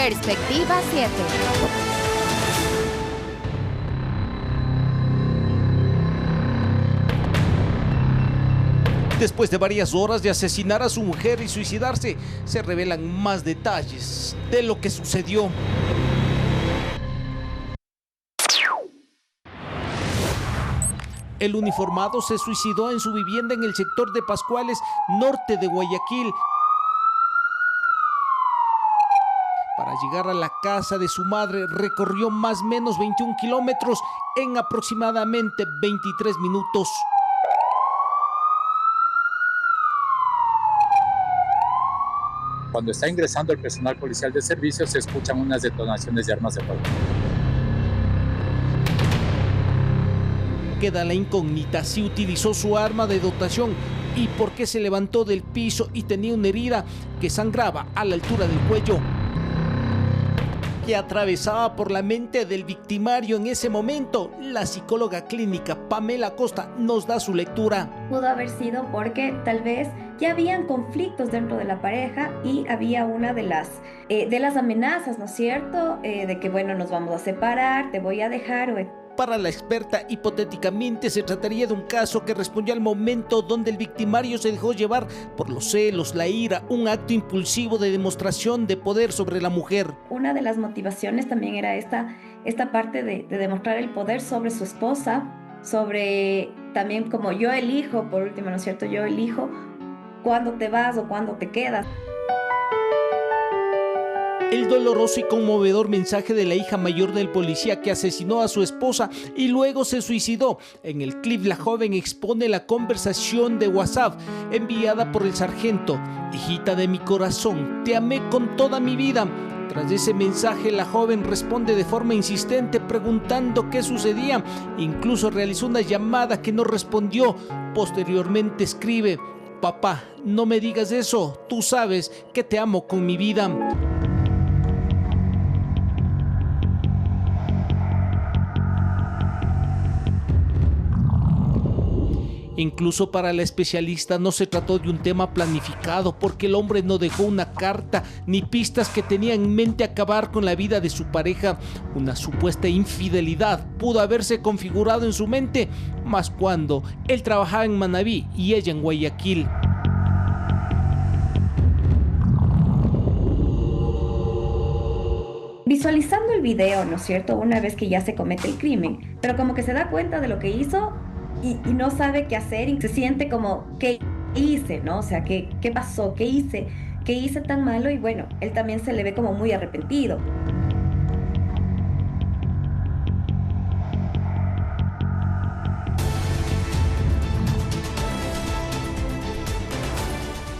Perspectiva 7. Después de varias horas de asesinar a su mujer y suicidarse, se revelan más detalles de lo que sucedió. El uniformado se suicidó en su vivienda en el sector de Pascuales, norte de Guayaquil. Para llegar a la casa de su madre, recorrió más o menos 21 kilómetros en aproximadamente 23 minutos. Cuando está ingresando el personal policial de servicio, se escuchan unas detonaciones de armas de fuego. Queda la incógnita si utilizó su arma de dotación y por qué se levantó del piso y tenía una herida que sangraba a la altura del cuello. Que atravesaba por la mente del victimario en ese momento, la psicóloga clínica Pamela Costa nos da su lectura. Pudo haber sido porque tal vez ya habían conflictos dentro de la pareja y había una de las amenazas, ¿no es cierto? De que, bueno, nos vamos a separar, te voy a dejar. Para la experta, hipotéticamente se trataría de un caso que respondió al momento donde el victimario se dejó llevar por los celos, la ira, un acto impulsivo de demostración de poder sobre la mujer. Una de las motivaciones también era esta parte de demostrar el poder sobre su esposa, sobre también como yo elijo, por último, ¿no es cierto? Yo elijo cuándo te vas o cuándo te quedas. El doloroso y conmovedor mensaje de la hija mayor del policía que asesinó a su esposa y luego se suicidó. En el clip la joven expone la conversación de WhatsApp enviada por el sargento. Hijita de mi corazón, te amé con toda mi vida. Tras ese mensaje la joven responde de forma insistente preguntando qué sucedía. Incluso realizó una llamada que no respondió. Posteriormente escribe: papá, no me digas eso, tú sabes que te amo con mi vida. Incluso para la especialista no se trató de un tema planificado porque el hombre no dejó una carta ni pistas que tenía en mente acabar con la vida de su pareja. Una supuesta infidelidad pudo haberse configurado en su mente, más cuando él trabajaba en Manabí y ella en Guayaquil. Visualizando el video, ¿no es cierto? Una vez que ya se comete el crimen, pero como que se da cuenta de lo que hizo y no sabe qué hacer y se siente como, ¿qué hice? ¿No? O sea, ¿qué pasó? ¿Qué hice? ¿Qué hice tan malo? Y bueno, él también se le ve como muy arrepentido.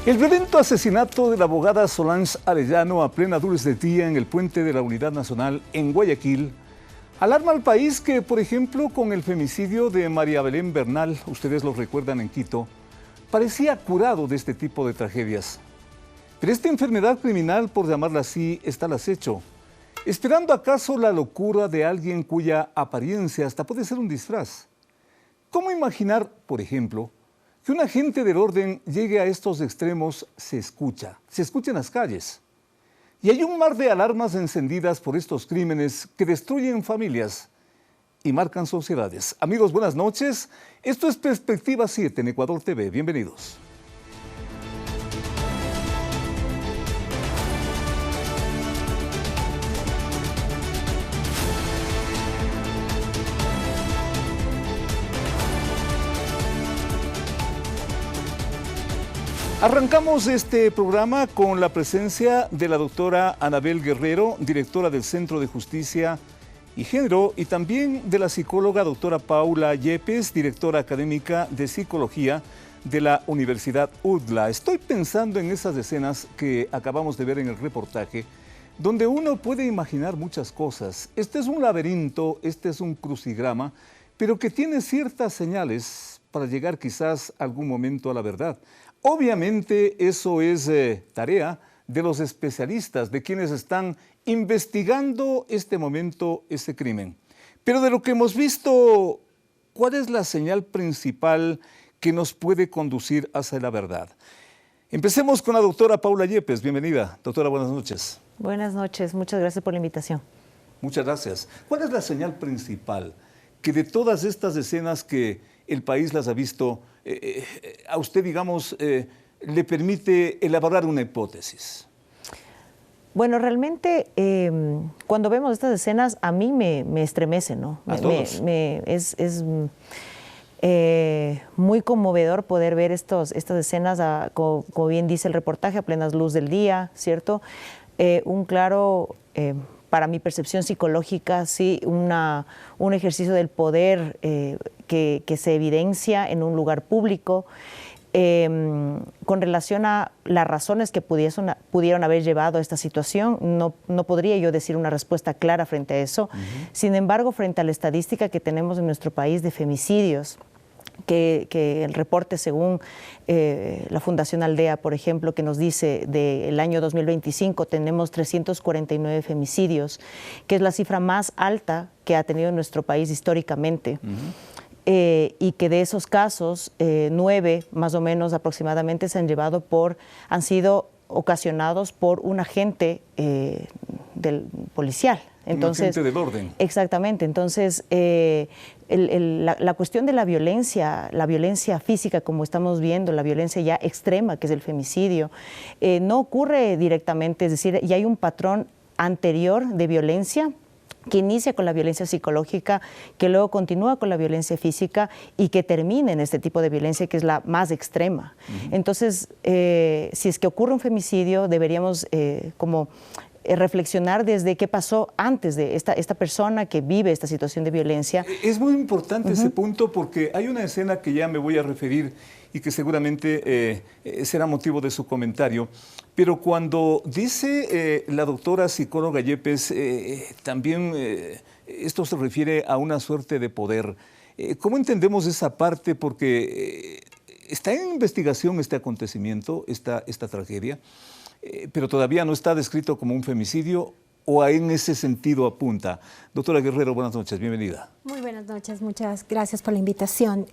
El violento asesinato de la abogada Solange Arellano a plena luz del día en el puente de la Unidad Nacional en Guayaquil alarma al país que, por ejemplo, con el femicidio de María Belén Bernal, ustedes lo recuerdan en Quito, parecía curado de este tipo de tragedias. Pero esta enfermedad criminal, por llamarla así, está al acecho, esperando acaso la locura de alguien cuya apariencia hasta puede ser un disfraz. ¿Cómo imaginar, por ejemplo, que un agente del orden llegue a estos extremos? Se escucha en las calles. Y hay un mar de alarmas encendidas por estos crímenes que destruyen familias y marcan sociedades. Amigos, buenas noches. Esto es Perspectiva 7 en Ecuador TV. Bienvenidos. Arrancamos este programa con la presencia de la doctora Anabel Guerrero, directora del Centro de Justicia y Género, y también de la psicóloga doctora Paula Yepes, directora académica de Psicología de la Universidad UDLA. Estoy pensando en esas escenas que acabamos de ver en el reportaje, donde uno puede imaginar muchas cosas. Este es un laberinto, este es un crucigrama, pero que tiene ciertas señales para llegar quizás algún momento a la verdad. Obviamente eso es tarea de los especialistas, de quienes están investigando este momento, este crimen. Pero de lo que hemos visto, ¿cuál es la señal principal que nos puede conducir hacia la verdad? Empecemos con la doctora Paula Yepes. Bienvenida. Doctora, buenas noches. Buenas noches, muchas gracias por la invitación. Muchas gracias. ¿Cuál es la señal principal que de todas estas escenas que el país las ha visto, a usted, digamos, le permite elaborar una hipótesis? Bueno, realmente cuando vemos estas escenas a mí me estremece, ¿no? A todos. Es muy conmovedor poder ver estas escenas, como bien dice el reportaje, a plenas luz del día, ¿cierto? Un claro, para mi percepción psicológica, sí, un ejercicio del poder que se evidencia en un lugar público. Con relación a las razones que pudieron haber llevado a esta situación, no podría yo decir una respuesta clara frente a eso. Sin embargo, frente a la estadística que tenemos en nuestro país de femicidios, que el reporte según la Fundación Aldea, por ejemplo, que nos dice del año 2025 tenemos 349 femicidios, que es la cifra más alta que ha tenido nuestro país históricamente. Y que de esos casos, 9 más o menos aproximadamente han sido ocasionados por un agente del policial. Entonces, un agente del orden. Exactamente. Entonces, la cuestión de la violencia física, como estamos viendo, la violencia ya extrema, que es el femicidio, no ocurre directamente, es decir, ya hay un patrón anterior de violencia que inicia con la violencia psicológica, que luego continúa con la violencia física y que termina en este tipo de violencia que es la más extrema. Entonces, si es que ocurre un femicidio, deberíamos reflexionar desde qué pasó antes de esta persona que vive esta situación de violencia. Es muy importante ese punto porque hay una escena que ya me voy a referir y que seguramente será motivo de su comentario. Pero cuando dice la doctora psicóloga Yepes, también esto se refiere a una suerte de poder. ¿Cómo entendemos esa parte? Porque está en investigación este acontecimiento, esta tragedia, pero todavía no está descrito como un femicidio o en ese sentido apunta. Doctora Guerrero, buenas noches, bienvenida. Muy buenas noches, muchas gracias por la invitación.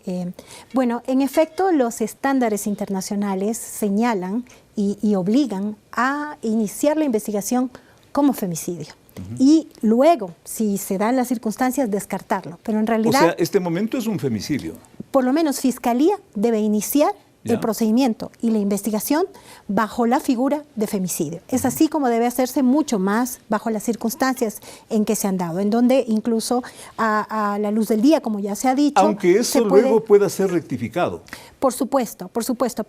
Bueno, en efecto, los estándares internacionales señalan y obligan a iniciar la investigación como femicidio. Y luego, si se dan las circunstancias, descartarlo. Pero en realidad... O sea, este momento es un femicidio. Por lo menos Fiscalía debe iniciar el procedimiento y la investigación bajo la figura de femicidio. Es así como debe hacerse mucho más bajo las circunstancias en que se han dado, en donde incluso a la luz del día, como ya se ha dicho... Aunque eso luego pueda ser rectificado. Por supuesto,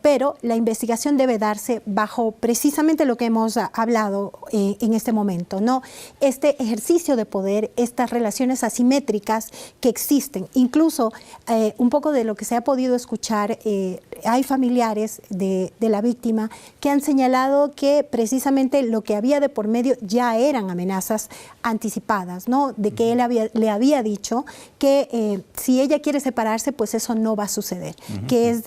pero la investigación debe darse bajo precisamente lo que hemos hablado en este momento, ¿no? Este ejercicio de poder, estas relaciones asimétricas que existen, incluso un poco de lo que se ha podido escuchar, hay familiares de la víctima que han señalado que precisamente lo que había de por medio ya eran amenazas anticipadas, ¿no? De que él le había dicho que si ella quiere separarse, pues eso no va a suceder, que es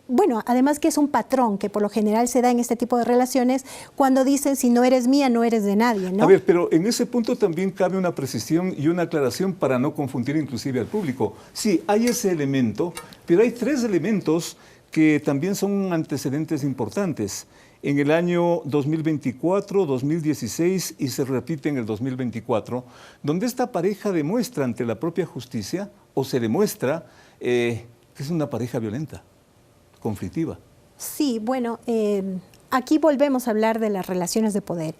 bueno, además que es un patrón que por lo general se da en este tipo de relaciones cuando dicen si no eres mía, no eres de nadie, ¿no? A ver, pero en ese punto también cabe una precisión y una aclaración para no confundir inclusive al público. Sí, hay ese elemento, pero hay 3 elementos que también son antecedentes importantes. En el año 2024, 2016 y se repite en el 2024, donde esta pareja demuestra ante la propia justicia o se demuestra que es una pareja violenta, conflictiva. Sí, bueno, aquí volvemos a hablar de las relaciones de poder.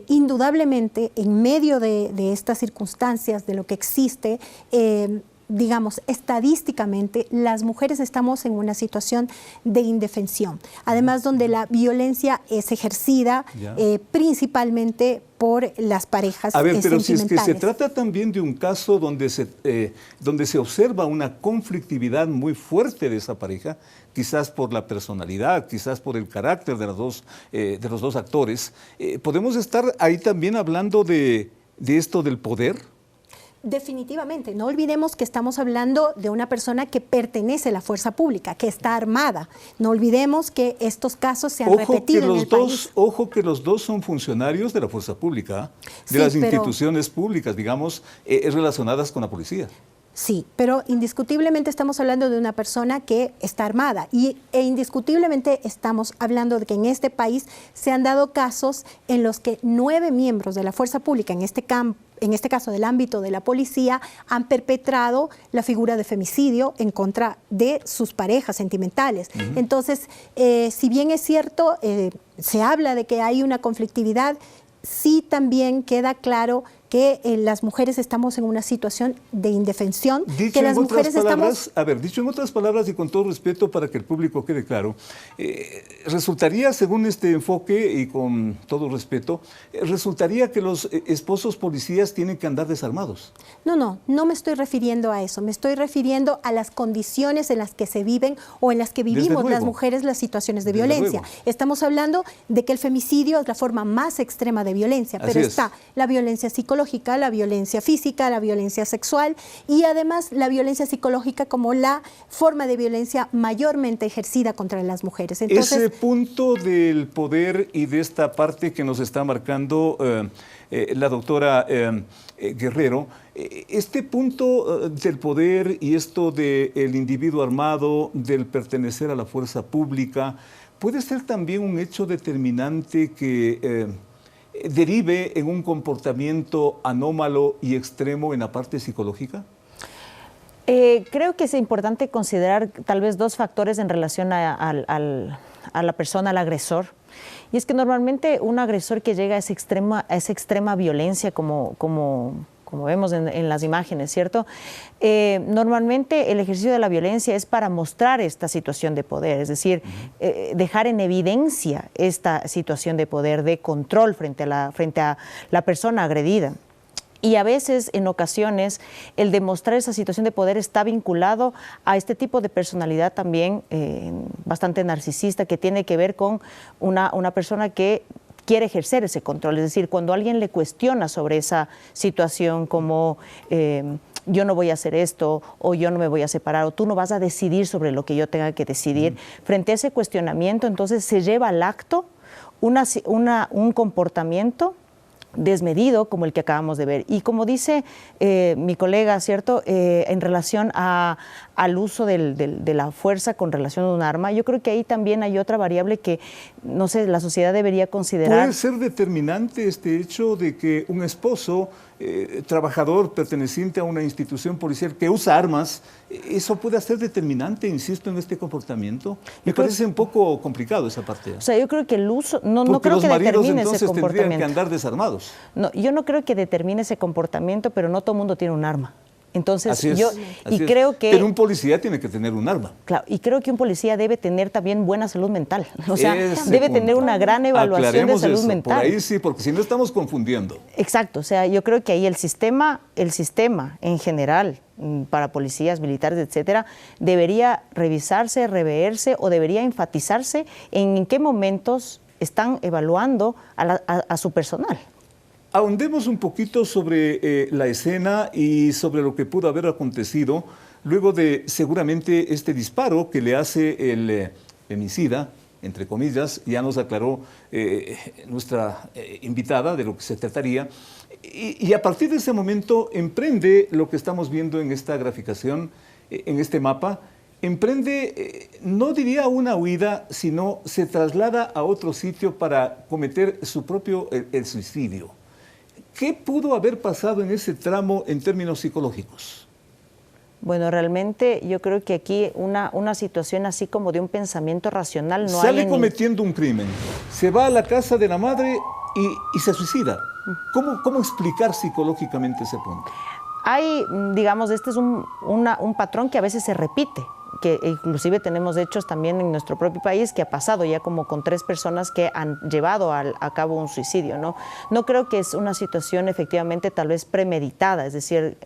Indudablemente, en medio de estas circunstancias, de lo que existe, digamos, estadísticamente, las mujeres estamos en una situación de indefensión. Además, donde la violencia es ejercida principalmente por las parejas. A ver, pero si es que se trata también de un caso donde se observa una conflictividad muy fuerte de esa pareja, quizás por la personalidad, quizás por el carácter de los dos actores, ¿podemos estar ahí también hablando de esto del poder? Definitivamente, no olvidemos que estamos hablando de una persona que pertenece a la fuerza pública, que está armada. No olvidemos que estos casos se han repetido en el país. Ojo que los dos son funcionarios de la fuerza pública, de las instituciones públicas, digamos, relacionadas con la policía. Sí, pero indiscutiblemente estamos hablando de una persona que está armada e indiscutiblemente estamos hablando de que en este país se han dado casos en los que 9 miembros de la fuerza pública, en este caso del ámbito de la policía, han perpetrado la figura de femicidio en contra de sus parejas sentimentales. Entonces, si bien es cierto, se habla de que hay una conflictividad, sí también queda claro que las mujeres estamos en una situación de indefensión, Dicho que las mujeres estamos... A ver, dicho en otras palabras y con todo respeto para que el público quede claro, resultaría, según este enfoque y con todo respeto, resultaría que los esposos policías tienen que andar desarmados. No me estoy refiriendo a eso, me estoy refiriendo a las condiciones en las que se viven o en las que vivimos las mujeres las situaciones de violencia. Estamos hablando de que el femicidio es la forma más extrema de violencia, pero está la violencia psicológica, la violencia física, la violencia sexual y además la violencia psicológica como la forma de violencia mayormente ejercida contra las mujeres. Entonces, ese punto del poder y de esta parte que nos está marcando la doctora Guerrero, este punto del poder y esto del individuo armado, del pertenecer a la fuerza pública, ¿puede ser también un hecho determinante que derive en un comportamiento anómalo y extremo en la parte psicológica? Creo que es importante considerar tal vez 2 factores en relación a la persona, al agresor. Y es que normalmente un agresor que llega a esa extrema violencia como vemos en las imágenes, ¿cierto? Normalmente el ejercicio de la violencia es para mostrar esta situación de poder, es decir, dejar en evidencia esta situación de poder, de control frente a la persona agredida. Y a veces, en ocasiones, el demostrar esa situación de poder está vinculado a este tipo de personalidad también bastante narcisista, que tiene que ver con una persona que quiere ejercer ese control. Es decir, cuando alguien le cuestiona sobre esa situación como yo no voy a hacer esto, o yo no me voy a separar, o tú no vas a decidir sobre lo que yo tenga que decidir, frente a ese cuestionamiento, entonces se lleva al acto un comportamiento desmedido como el que acabamos de ver. Y como dice mi colega, ¿cierto? En relación al uso de la fuerza con relación a un arma, yo creo que ahí también hay otra variable que, no sé, la sociedad debería considerar. ¿Puede ser determinante este hecho de que un esposo, trabajador perteneciente a una institución policial que usa armas, eso puede ser determinante, insisto, en este comportamiento? Me parece un poco complicado esa parte. O sea, yo creo que el uso, no creo que determine ese comportamiento. Tendrían que andar desarmados. No, yo no creo que determine ese comportamiento, pero no todo el mundo tiene un arma. Entonces, creo que... Pero un policía tiene que tener un arma. Claro, y creo que un policía debe tener también buena salud mental. O sea, debe tener una gran evaluación de salud mental. Por ahí sí, porque si no estamos confundiendo. Exacto, o sea, yo creo que ahí el sistema en general, para policías, militares, etcétera, debería revisarse, reverse o debería enfatizarse en qué momentos están evaluando a su personal. Ahondemos un poquito sobre la escena y sobre lo que pudo haber acontecido luego de seguramente este disparo que le hace el femicida, entre comillas, ya nos aclaró nuestra invitada de lo que se trataría, y a partir de ese momento emprende lo que estamos viendo en esta graficación, en este mapa, emprende, no diría una huida, sino se traslada a otro sitio para cometer su propio el suicidio. ¿Qué pudo haber pasado en ese tramo en términos psicológicos? Bueno, realmente yo creo que aquí una situación así como de un pensamiento racional no hay. Sale cometiendo un crimen, se va a la casa de la madre y se suicida. ¿Cómo explicar psicológicamente ese punto? Hay, digamos, este es un patrón que a veces se repite, que inclusive tenemos hechos también en nuestro propio país que ha pasado ya como con 3 personas que han llevado a cabo un suicidio, ¿no? No creo que es una situación efectivamente tal vez premeditada, es decir,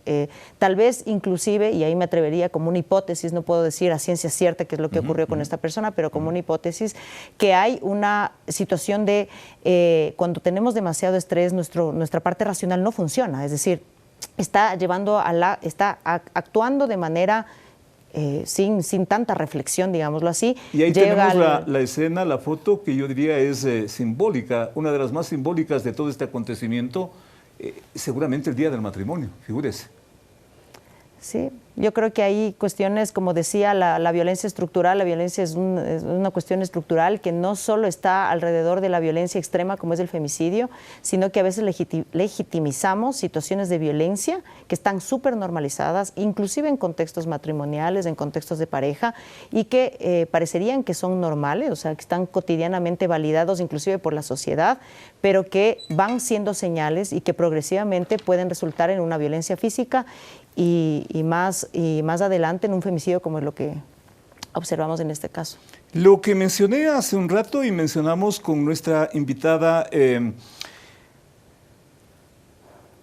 tal vez inclusive, y ahí me atrevería como una hipótesis, no puedo decir a ciencia cierta qué es lo que ocurrió con esta persona, pero como una hipótesis, que hay una situación de cuando tenemos demasiado estrés, nuestra parte racional no funciona, es decir, está actuando de manera sin tanta reflexión, digámoslo así. Y ahí tenemos la escena, la foto, que yo diría es simbólica, una de las más simbólicas de todo este acontecimiento, seguramente el día del matrimonio, figúrese. Sí, Yo creo que hay cuestiones, como decía, la violencia estructural, la violencia es una cuestión estructural que no solo está alrededor de la violencia extrema como es el femicidio, sino que a veces legitimizamos situaciones de violencia que están súper normalizadas, inclusive en contextos matrimoniales, en contextos de pareja, y que parecerían que son normales, o sea, que están cotidianamente validados inclusive por la sociedad, pero que van siendo señales y que progresivamente pueden resultar en una violencia física y más adelante en un femicidio como es lo que observamos en este caso. Lo que mencioné hace un rato y mencionamos con nuestra invitada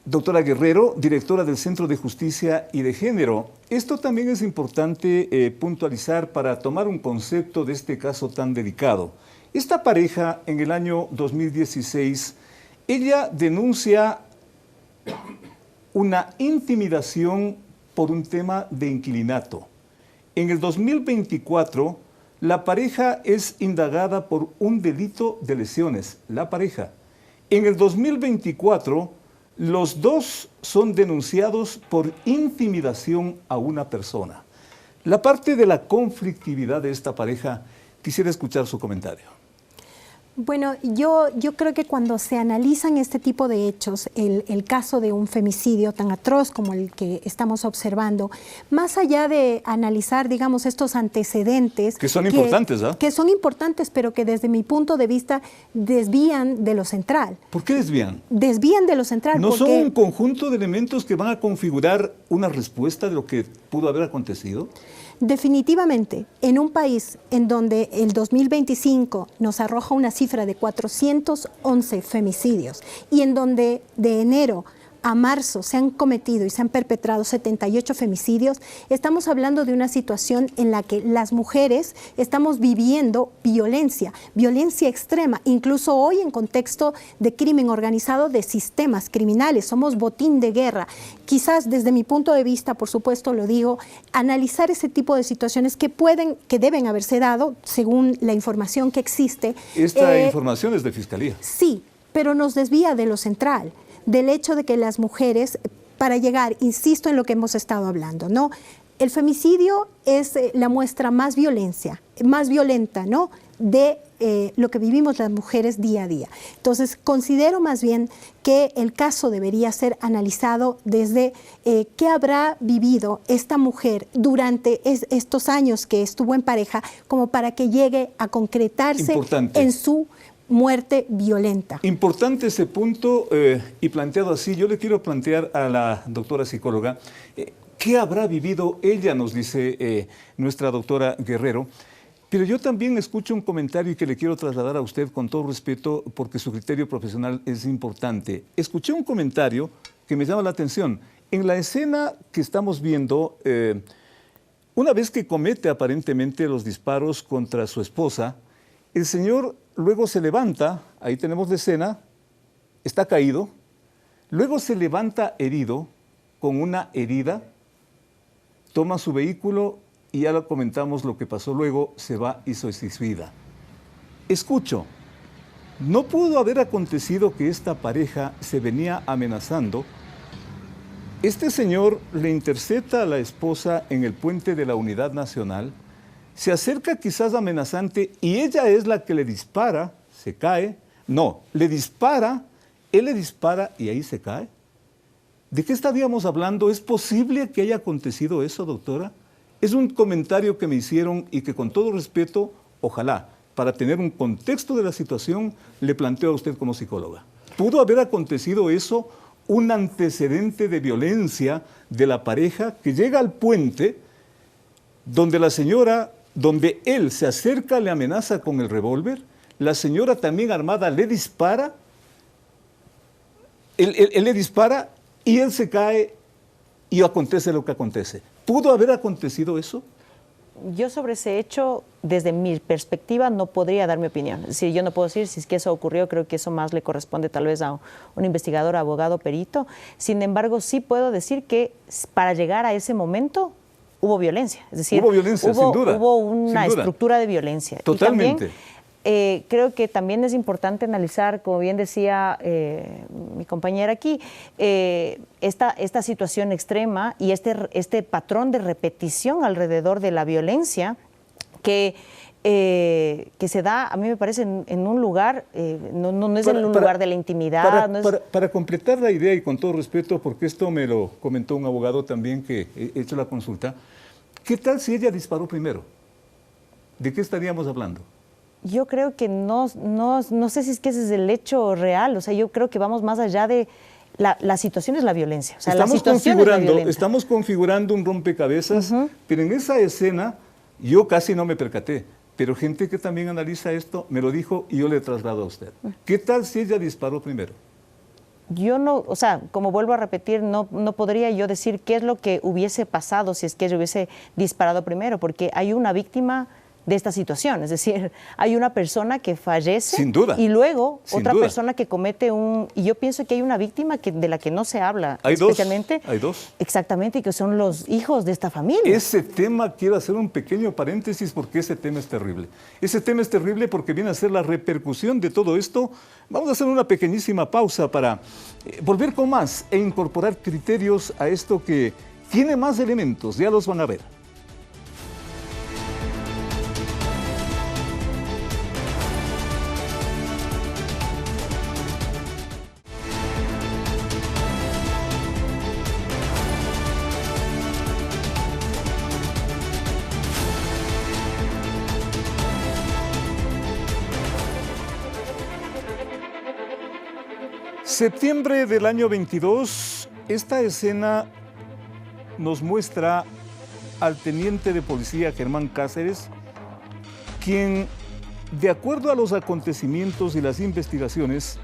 doctora Guerrero, directora del Centro de Justicia y de Género. Esto también es importante puntualizar para tomar un concepto de este caso tan delicado. Esta pareja en el año 2016, ella denuncia una intimidación por un tema de inquilinato. En el 2024, la pareja es indagada por un delito de lesiones, la pareja. En el 2024, los dos son denunciados por intimidación a una persona. La parte de la conflictividad de esta pareja, quisiera escuchar su comentario. Bueno, yo creo que cuando se analizan este tipo de hechos, el caso de un femicidio tan atroz como el que estamos observando, más allá de analizar, digamos, estos antecedentes... Que son importantes, ¿ah? Que son importantes, pero que desde mi punto de vista desvían de lo central. ¿Por qué desvían? Desvían de lo central. ¿No son un conjunto de elementos que van a configurar una respuesta de lo que pudo haber acontecido? Definitivamente, en un país en donde el 2025 nos arroja una cifra de 411 femicidios y en donde de enero a marzo se han cometido y se han perpetrado 78 femicidios, estamos hablando de una situación en la que las mujeres estamos viviendo violencia extrema, incluso hoy en contexto de crimen organizado de sistemas criminales, somos botín de guerra. Quizás desde mi punto de vista, por supuesto lo digo, analizar ese tipo de situaciones que deben haberse dado según la información que existe. Esta información es de Fiscalía. Sí, pero nos desvía de lo central, del hecho de que las mujeres, para llegar, insisto en lo que hemos estado hablando, ¿no? El femicidio es la muestra más violenta, ¿no?, de lo que vivimos las mujeres día a día. Entonces, considero más bien que el caso debería ser analizado desde qué habrá vivido esta mujer durante estos años que estuvo en pareja, como para que llegue a concretarse en su muerte violenta. Importante ese punto y planteado así, yo le quiero plantear a la doctora psicóloga, ¿qué habrá vivido ella? Nos dice nuestra doctora Guerrero. Pero yo también escucho un comentario que le quiero trasladar a usted con todo respeto porque su criterio profesional es importante. Escuché un comentario que me llama la atención. En la escena que estamos viendo, una vez que comete aparentemente los disparos contra su esposa, el señor luego se levanta, ahí tenemos la escena, está caído, luego se levanta herido, con una herida, toma su vehículo y ya lo comentamos lo que pasó luego, se va y se suicida. Escucho, ¿no pudo haber acontecido que esta pareja se venía amenazando? Este señor le intercepta a la esposa en el puente de la Unidad Nacional, se acerca quizás amenazante y ella es la que le dispara, se cae. No, le dispara, él le dispara y ahí se cae. ¿De qué estaríamos hablando? ¿Es posible que haya acontecido eso, doctora? Es un comentario que me hicieron y que con todo respeto, ojalá, para tener un contexto de la situación, le planteo a usted como psicóloga. ¿Pudo haber acontecido eso? Un antecedente de violencia de la pareja que llega al puente donde la señora... donde él se acerca, le amenaza con el revólver, la señora también armada le dispara, él le dispara y él se cae y acontece lo que acontece. ¿Pudo haber acontecido eso? Yo sobre ese hecho, desde mi perspectiva, no podría dar mi opinión. Es decir, yo no puedo decir si es que eso ocurrió, creo que eso más le corresponde tal vez a un investigador, abogado, perito. Sin embargo, sí puedo decir que para llegar a ese momento hubo violencia. Es decir, hubo violencia, sin duda. Hubo una estructura de violencia. Totalmente. Y creo que también es importante analizar, como bien decía mi compañera aquí, esta situación extrema y este patrón de repetición alrededor de la violencia que se da, a mí me parece, en un lugar, no es en un lugar de la intimidad. Para completar la idea, y con todo respeto, porque esto me lo comentó un abogado también que he hecho la consulta, ¿qué tal si ella disparó primero? ¿De qué estaríamos hablando? Yo creo que no sé si es que ese es el hecho real. O sea, yo creo que vamos más allá de... La situación es la violencia. O sea, estamos configurando un rompecabezas, pero en esa escena yo casi no me percaté. Pero gente que también analiza esto me lo dijo y yo le traslado a usted. ¿Qué tal si ella disparó primero? Yo no, o sea, como vuelvo a repetir, no podría yo decir qué es lo que hubiese pasado si es que ella hubiese disparado primero, porque hay una víctima de esta situación, es decir, hay una persona que fallece. Sin duda. Y luego Sin otra duda. persona que comete y yo pienso que hay una víctima de la que no se habla. Hay especialmente. Hay dos. Exactamente, y que son los hijos de esta familia. Ese tema, quiero hacer un pequeño paréntesis porque ese tema es terrible. Ese tema es terrible porque viene a ser la repercusión de todo esto. Vamos a hacer una pequeñísima pausa para volver con más e incorporar criterios a esto que tiene más elementos, ya los van a ver. Septiembre del año 22, esta escena nos muestra al teniente de policía Germán Cáceres, quien, de acuerdo a los acontecimientos y las investigaciones,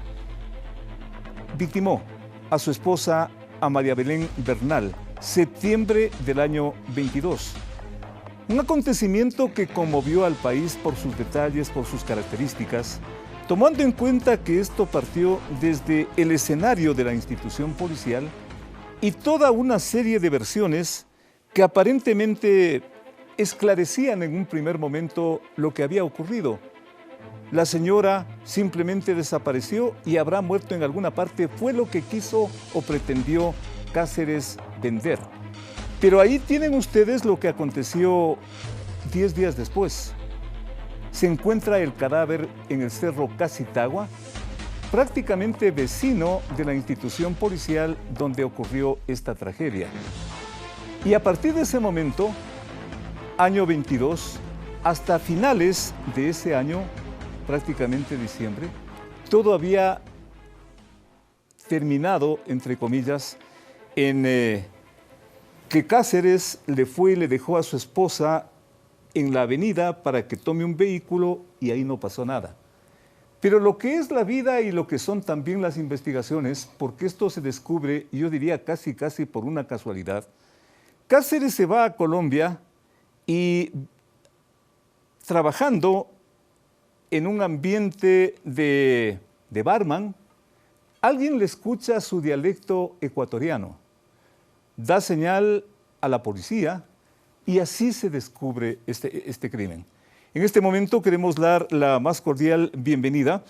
victimó a su esposa, a María Belén Bernal, septiembre del año 22. Un acontecimiento que conmovió al país por sus detalles, por sus características, tomando en cuenta que esto partió desde el escenario de la institución policial y toda una serie de versiones que aparentemente esclarecían en un primer momento lo que había ocurrido. La señora simplemente desapareció y habrá muerto en alguna parte, fue lo que quiso o pretendió Cáceres vender. Pero ahí tienen ustedes lo que aconteció 10 días después. Se encuentra el cadáver en el Cerro Casitagua, prácticamente vecino de la institución policial donde ocurrió esta tragedia. Y a partir de ese momento, año 22, hasta finales de ese año, prácticamente diciembre, todo había terminado, entre comillas, en que Cáceres le fue y le dejó a su esposa en la avenida para que tome un vehículo y ahí no pasó nada. Pero lo que es la vida y lo que son también las investigaciones, porque esto se descubre, yo diría casi por una casualidad, Cáceres se va a Colombia y trabajando en un ambiente de barman, alguien le escucha su dialecto ecuatoriano, da señal a la policía y así se descubre este crimen. En este momento queremos dar la más cordial bienvenida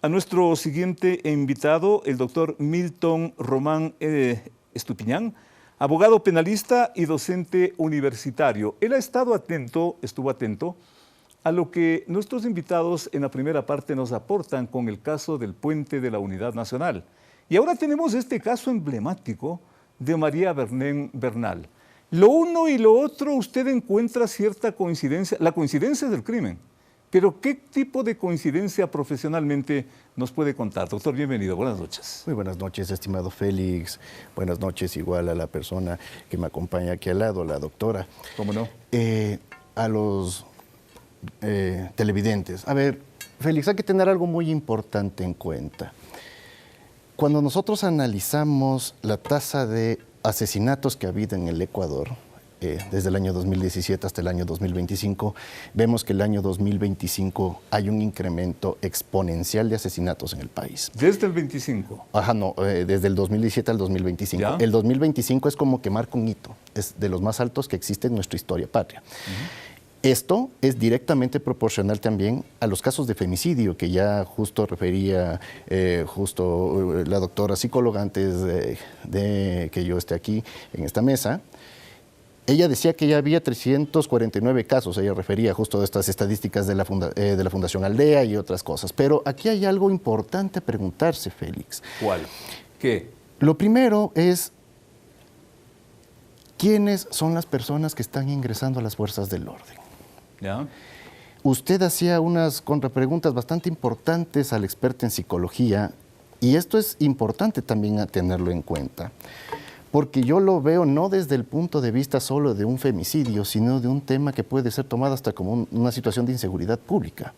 a nuestro siguiente invitado, el doctor Milton Román Estupiñán, abogado penalista y docente universitario. Él estuvo atento a lo que nuestros invitados en la primera parte nos aportan con el caso del Puente de la Unidad Nacional. Y ahora tenemos este caso emblemático de María Belén Bernal. Lo uno y lo otro, usted encuentra cierta coincidencia, la coincidencia del crimen, pero ¿qué tipo de coincidencia profesionalmente nos puede contar? Doctor, bienvenido, buenas noches. Muy buenas noches, estimado Félix, buenas noches igual a la persona que me acompaña aquí al lado, la doctora. ¿Cómo no? A los televidentes. A ver, Félix, hay que tener algo muy importante en cuenta. Cuando nosotros analizamos la tasa de asesinatos que ha habido en el Ecuador, desde el año 2017 hasta el año 2025, vemos que el año 2025 hay un incremento exponencial de asesinatos en el país. ¿Desde el 25? Ajá, no, desde el 2017 al 2025. ¿Ya? El 2025 es como que marca un hito, es de los más altos que existe en nuestra historia patria. Esto es directamente proporcional también a los casos de femicidio que ya justo refería la doctora psicóloga antes de que yo esté aquí en esta mesa. Ella decía que ya había 349 casos, ella refería justo a estas estadísticas de la Fundación Aldea y otras cosas. Pero aquí hay algo importante a preguntarse, Félix. ¿Cuál? ¿Qué? Lo primero es, ¿quiénes son las personas que están ingresando a las fuerzas del orden? ¿Ya? Usted hacía unas contrapreguntas bastante importantes al experto en psicología y esto es importante también a tenerlo en cuenta, porque yo lo veo no desde el punto de vista solo de un femicidio, sino de un tema que puede ser tomado hasta como una situación de inseguridad pública.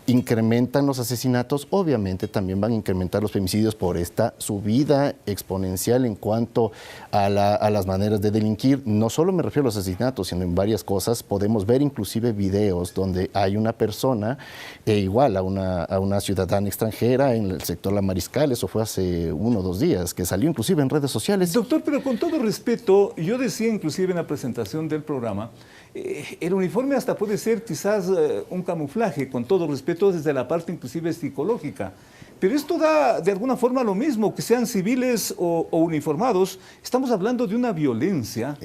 Incrementan los asesinatos, obviamente también van a incrementar los femicidios por esta subida exponencial en cuanto a las maneras de delinquir. No solo me refiero a los asesinatos, sino en varias cosas. Podemos ver inclusive videos donde hay una persona igual a una ciudadana extranjera en el sector La Mariscal, eso fue hace 1 o 2 días, que salió inclusive en redes sociales. Doctor, pero con todo respeto, yo decía inclusive en la presentación del programa, el uniforme hasta puede ser quizás un camuflaje, con todo respeto, desde la parte inclusive psicológica. Pero esto da de alguna forma lo mismo, que sean civiles o uniformados. Estamos hablando de una violencia,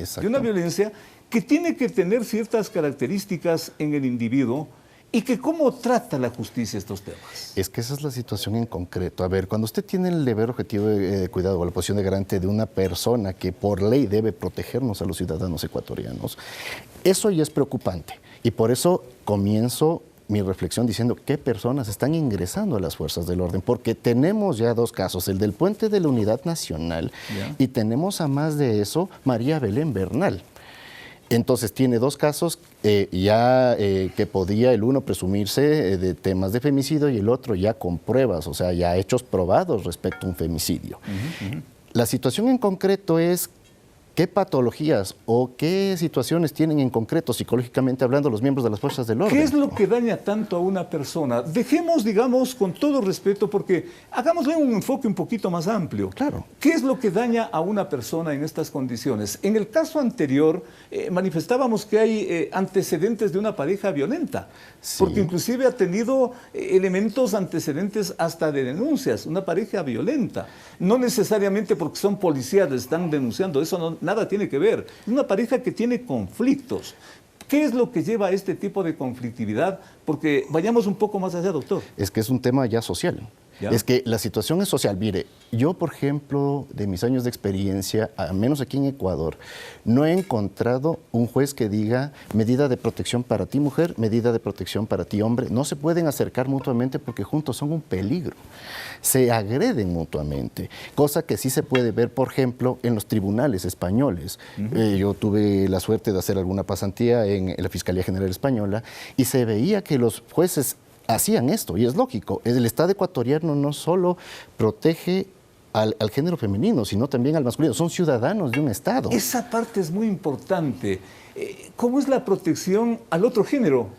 que tiene que tener ciertas características en el individuo y que cómo trata la justicia estos temas. Es que esa es la situación en concreto. A ver, cuando usted tiene el deber objetivo de cuidado o la posición de garante de una persona que por ley debe protegernos a los ciudadanos ecuatorianos, eso ya es preocupante. Y por eso comienzo mi reflexión diciendo qué personas están ingresando a las fuerzas del orden, porque tenemos ya 2 casos, el del puente de la Unidad Nacional y tenemos a más de eso María Belén Bernal. Entonces tiene 2 casos que podía el uno presumirse de temas de femicidio y el otro ya con pruebas, o sea, ya hechos probados respecto a un femicidio. La situación en concreto es qué patologías o qué situaciones tienen en concreto, psicológicamente hablando, los miembros de las fuerzas del orden. ¿Qué es lo que daña tanto a una persona? Dejemos, digamos, con todo respeto, porque hagámosle un enfoque un poquito más amplio. Claro. ¿Qué es lo que daña a una persona en estas condiciones? En el caso anterior, manifestábamos que hay antecedentes de una pareja violenta, porque inclusive ha tenido elementos antecedentes hasta de denuncias, una pareja violenta. No necesariamente porque son policías les están denunciando, eso nada tiene que ver. Es una pareja que tiene conflictos. ¿Qué es lo que lleva a este tipo de conflictividad? Porque vayamos un poco más allá, doctor. Es que es un tema ya social. ¿Ya? Es que la situación es social. Mire, yo, por ejemplo, de mis años de experiencia, al menos aquí en Ecuador, no he encontrado un juez que diga medida de protección para ti, mujer, medida de protección para ti, hombre. No se pueden acercar mutuamente porque juntos son un peligro. Se agreden mutuamente, cosa que sí se puede ver, por ejemplo, en los tribunales españoles. Yo tuve la suerte de hacer alguna pasantía en la Fiscalía General Española y se veía que los jueces hacían esto, y es lógico. El Estado ecuatoriano no solo protege al género femenino, sino también al masculino. Son ciudadanos de un Estado. Esa parte es muy importante. ¿Cómo es la protección al otro género?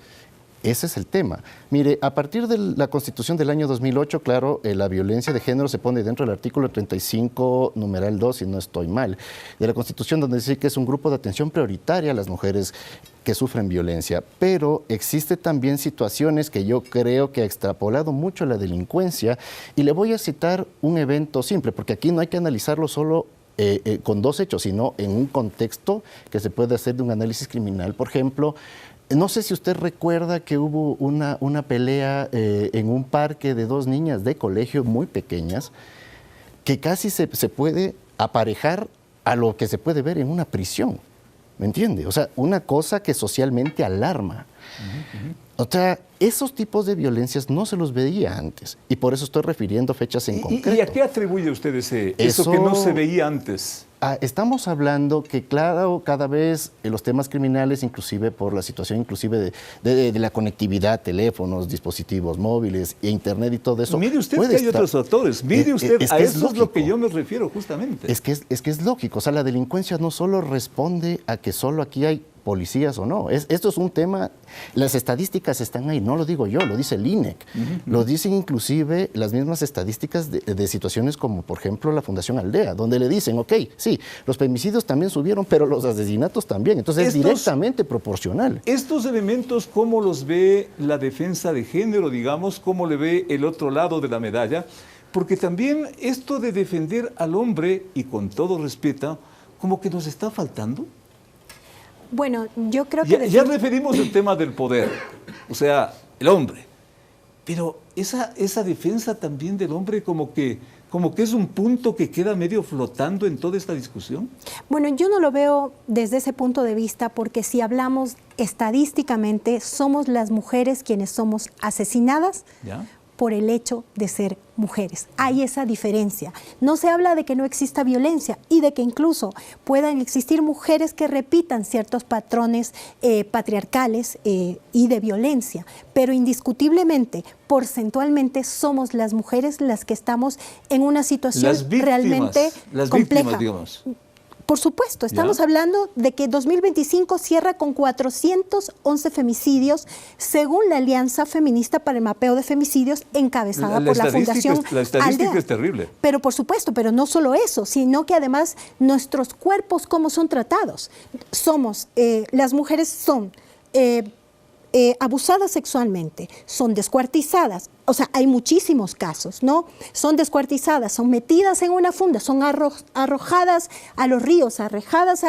Ese es el tema. Mire, a partir de la Constitución del año 2008, claro, la violencia de género se pone dentro del artículo 35, numeral 2, si no estoy mal, de la Constitución, donde dice que es un grupo de atención prioritaria a las mujeres que sufren violencia. Pero existe también situaciones que yo creo que ha extrapolado mucho la delincuencia, y le voy a citar un evento simple, porque aquí no hay que analizarlo solo con 2 hechos, sino en un contexto que se puede hacer de un análisis criminal. Por ejemplo, no sé si usted recuerda que hubo una pelea en un parque de 2 niñas de colegio muy pequeñas que casi se puede aparejar a lo que se puede ver en una prisión, ¿me entiende? O sea, una cosa que socialmente alarma. O sea, esos tipos de violencias no se los veía antes, y por eso estoy refiriendo fechas en concreto. ¿Y a qué atribuye usted eso que no se veía antes? Estamos hablando que, claro, cada vez los temas criminales, inclusive por la situación inclusive de la conectividad, teléfonos, dispositivos móviles, internet y todo eso. Mire usted que hay otros factores, mire usted, a eso es lo que yo me refiero justamente. Es que es lógico, o sea, la delincuencia no solo responde a que solo aquí hay policías o no. Esto es un tema, las estadísticas están ahí, no lo digo yo, lo dice el INEC, lo dicen inclusive las mismas estadísticas de situaciones como, por ejemplo, la Fundación Aldea, donde le dicen, ok, sí, los femicidios también subieron, pero los asesinatos también, entonces es directamente proporcional. Estos elementos, ¿cómo los ve la defensa de género, digamos? ¿Cómo le ve el otro lado de la medalla? Porque también esto de defender al hombre, y con todo respeto, como que nos está faltando. Bueno, yo creo que... Ya referimos el tema del poder, o sea, el hombre. Pero esa defensa también del hombre como que es un punto que queda medio flotando en toda esta discusión. Bueno, yo no lo veo desde ese punto de vista, porque si hablamos estadísticamente, somos las mujeres quienes somos asesinadas, ¿ya?, por el hecho de ser mujeres. Hay esa diferencia. No se habla de que no exista violencia y de que incluso puedan existir mujeres que repitan ciertos patrones patriarcales y de violencia, pero indiscutiblemente, porcentualmente, somos las mujeres las que estamos en una situación realmente compleja. Digamos. Por supuesto, estamos hablando de que 2025 cierra con 411 femicidios, según la Alianza Feminista para el Mapeo de Femicidios, encabezada por la Fundación La estadística Aldea. Es terrible. Pero por supuesto, pero no solo eso, sino que además nuestros cuerpos, ¿cómo son tratados? Las mujeres son abusadas sexualmente, son descuartizadas, o sea, hay muchísimos casos, ¿no? Son descuartizadas, son metidas en una funda, son arrojadas a los ríos, arrojadas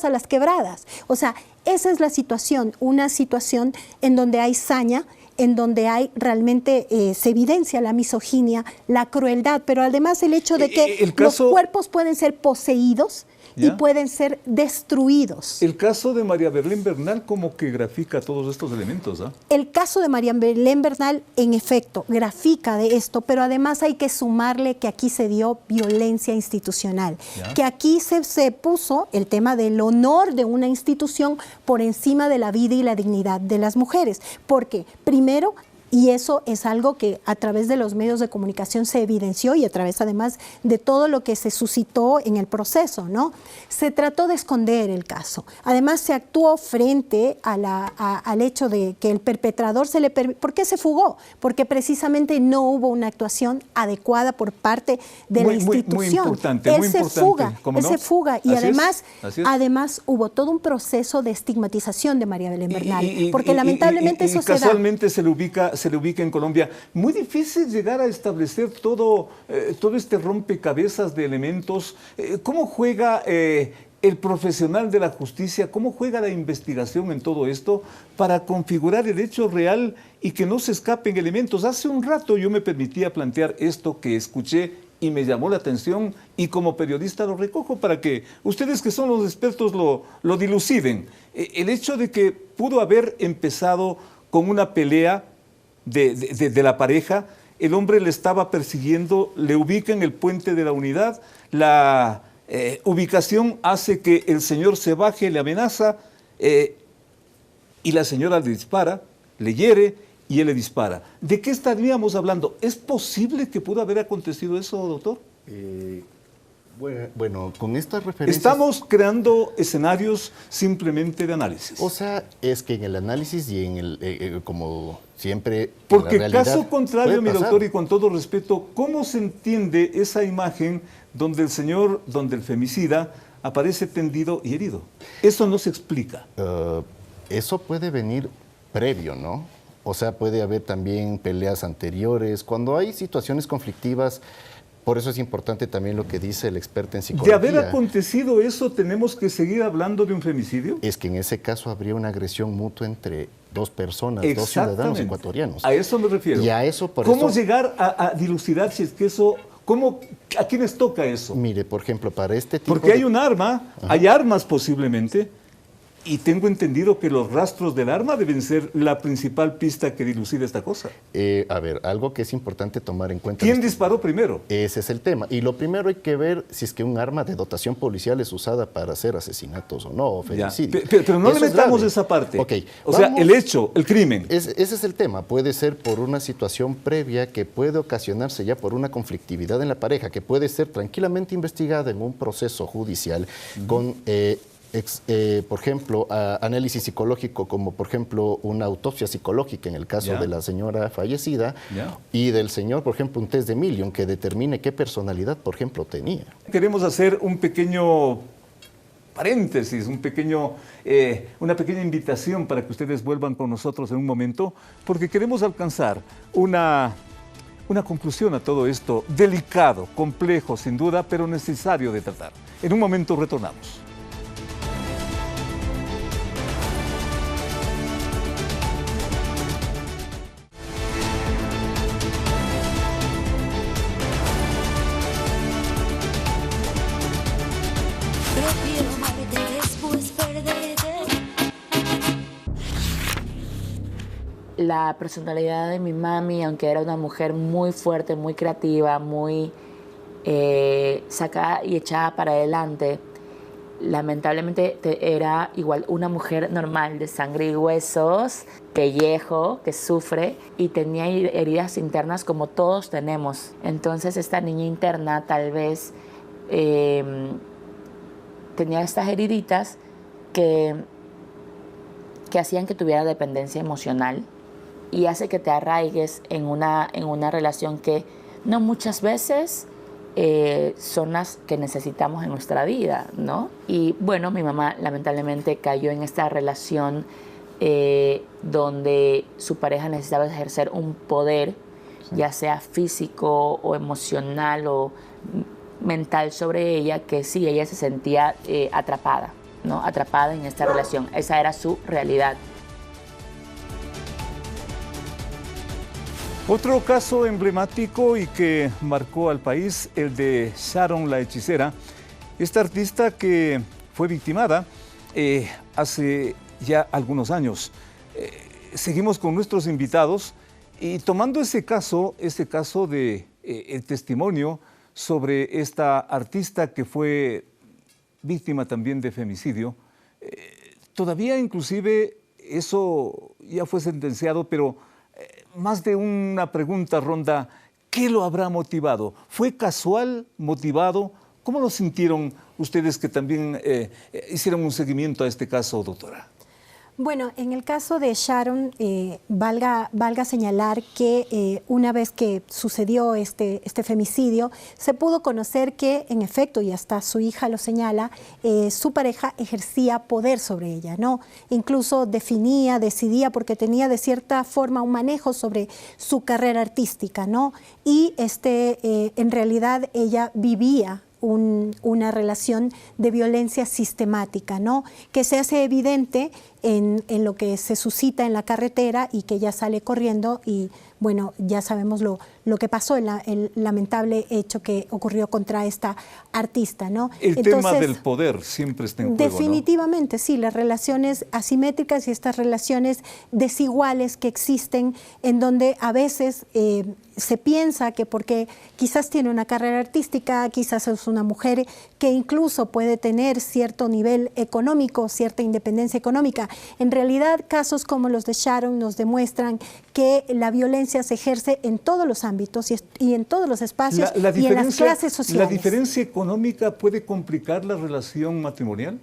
a las quebradas. O sea, esa es la situación, una situación en donde hay saña, en donde hay realmente se evidencia la misoginia, la crueldad, pero además el hecho de que los cuerpos pueden ser poseídos, ¿ya?, y pueden ser destruidos. El caso de María Belén Bernal como que grafica todos estos elementos, ¿ah? El caso de María Belén Bernal, en efecto, grafica de esto, pero además hay que sumarle que aquí se dio violencia institucional, ¿ya?, que aquí se puso el tema del honor de una institución por encima de la vida y la dignidad de las mujeres, porque primero, y eso es algo que a través de los medios de comunicación se evidenció y a través además de todo lo que se suscitó en el proceso, ¿no? Se trató de esconder el caso. Además se actuó frente al hecho de que el perpetrador ¿por qué se fugó? Porque precisamente no hubo una actuación adecuada por parte de la institución. Muy importante, él se fuga y además hubo todo un proceso de estigmatización de María Belén Bernal, porque lamentablemente eso se da. Casualmente se le ubica en Colombia. Muy difícil llegar a establecer todo este rompecabezas de elementos. ¿Cómo juega el profesional de la justicia, cómo juega la investigación en todo esto para configurar el hecho real y que no se escapen elementos? Hace un rato yo me permitía plantear esto que escuché y me llamó la atención, y como periodista lo recojo para que ustedes, que son los expertos, lo diluciden. El hecho de que pudo haber empezado con una pelea de la pareja, el hombre le estaba persiguiendo, le ubica en el puente de la Unidad, la ubicación hace que el señor se baje, le amenaza, y la señora le dispara, le hiere y él le dispara. ¿De qué estaríamos hablando? ¿Es posible que pudo haber acontecido eso, doctor? Bueno, con estas referencias... Estamos creando escenarios simplemente de análisis. O sea, es que en el análisis y en el, como siempre... Porque caso contrario, mi doctor, y con todo respeto, ¿cómo se entiende esa imagen donde el femicida aparece tendido y herido? Eso no se explica. Eso puede venir previo, ¿no? O sea, puede haber también peleas anteriores. Cuando hay situaciones conflictivas... Por eso es importante también lo que dice el experto en psicología. ¿De haber acontecido eso, tenemos que seguir hablando de un femicidio? Es que en ese caso habría una agresión mutua entre dos personas, dos ciudadanos ecuatorianos. A eso me refiero. Y a eso, ¿Cómo llegar a dilucidar si es que eso... ¿A quiénes toca eso? Mire, por ejemplo, para este tipo Porque hay un arma, hay armas posiblemente, y tengo entendido que los rastros del arma deben ser la principal pista que dilucida esta cosa. A ver, algo que es importante tomar en cuenta... ¿Quién disparó primero? Ese es el tema. Y lo primero hay que ver si es que un arma de dotación policial es usada para hacer asesinatos o no, o femicidios. Pero no le metamos esa parte. Okay, o sea, el hecho, el crimen. Ese es el tema. Puede ser por una situación previa que puede ocasionarse ya por una conflictividad en la pareja, que puede ser tranquilamente investigada en un proceso judicial con... por ejemplo, análisis psicológico, como por ejemplo una autopsia psicológica en el caso de la señora fallecida, y del señor, por ejemplo, un test de Million que determine qué personalidad, por ejemplo, tenía. Queremos hacer un pequeño paréntesis, una pequeña invitación para que ustedes vuelvan con nosotros en un momento, porque queremos alcanzar una conclusión a todo esto, delicado, complejo, sin duda, pero necesario de tratar. En un momento retornamos. La personalidad de mi mami, aunque era una mujer muy fuerte, muy creativa, muy sacada y echada para adelante, lamentablemente era igual una mujer normal de sangre y huesos, pellejo, que sufre y tenía heridas internas como todos tenemos. Entonces esta niña interna tal vez tenía estas heriditas que hacían que tuviera dependencia emocional y hace que te arraigues en una relación que no muchas veces son las que necesitamos en nuestra vida, ¿no? Y bueno, mi mamá lamentablemente cayó en esta relación donde su pareja necesitaba ejercer un poder, ya sea físico o emocional o mental sobre ella, que sí, ella se sentía atrapada, ¿no? Atrapada en esta relación. Esa era su realidad. Otro caso emblemático y que marcó al país, el de Sharon la hechicera, esta artista que fue victimada hace ya algunos años. Seguimos con nuestros invitados y tomando ese caso de el testimonio sobre esta artista que fue víctima también de femicidio, todavía inclusive eso ya fue sentenciado, pero más de una pregunta ronda, ¿qué lo habrá motivado? ¿Fue casual, motivado? ¿Cómo lo sintieron ustedes que también hicieron un seguimiento a este caso, doctora? Bueno, en el caso de Sharon, valga señalar que una vez que sucedió este femicidio, se pudo conocer que, en efecto, y hasta su hija lo señala, su pareja ejercía poder sobre ella, ¿no? Incluso decidía, porque tenía de cierta forma un manejo sobre su carrera artística, ¿no? Y en realidad ella vivía una relación de violencia sistemática, ¿no? Que se hace evidente en lo que se suscita en la carretera y que ella sale corriendo y, bueno, ya sabemos lo que pasó, el lamentable hecho que ocurrió contra esta artista, ¿no? El tema del poder siempre está en juego, definitivamente, ¿no? Sí, las relaciones asimétricas y estas relaciones desiguales que existen en donde a veces se piensa que porque quizás tiene una carrera artística, quizás es una mujer que incluso puede tener cierto nivel económico, cierta independencia económica. En realidad, casos como los de Sharon nos demuestran que la violencia se ejerce en todos los ámbitos y en todos los espacios y en las clases sociales. ¿La diferencia económica puede complicar la relación matrimonial?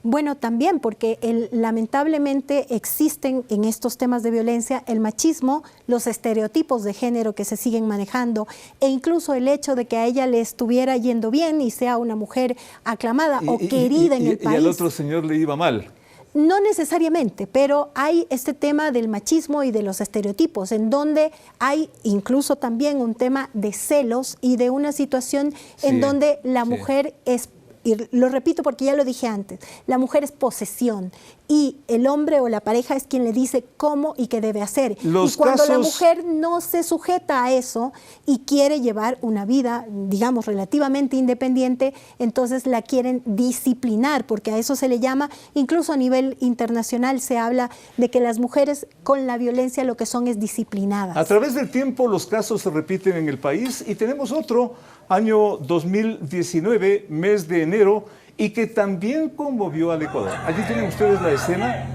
Bueno, también porque lamentablemente existen en estos temas de violencia el machismo, los estereotipos de género que se siguen manejando e incluso el hecho de que a ella le estuviera yendo bien y sea una mujer aclamada o querida en el país. Y al otro señor le iba mal. No necesariamente, pero hay este tema del machismo y de los estereotipos, en donde hay incluso también un tema de celos y de una situación en donde la mujer es, y lo repito porque ya lo dije antes, la mujer es posesión y el hombre o la pareja es quien le dice cómo y qué debe hacer. Y cuando la mujer no se sujeta a eso y quiere llevar una vida, digamos, relativamente independiente, entonces la quieren disciplinar, porque a eso se le llama, incluso a nivel internacional se habla de que las mujeres con la violencia lo que son es disciplinadas. A través del tiempo los casos se repiten en el país y tenemos otro, año 2019, mes de enero, y que también conmovió al Ecuador. Allí tienen ustedes la escena.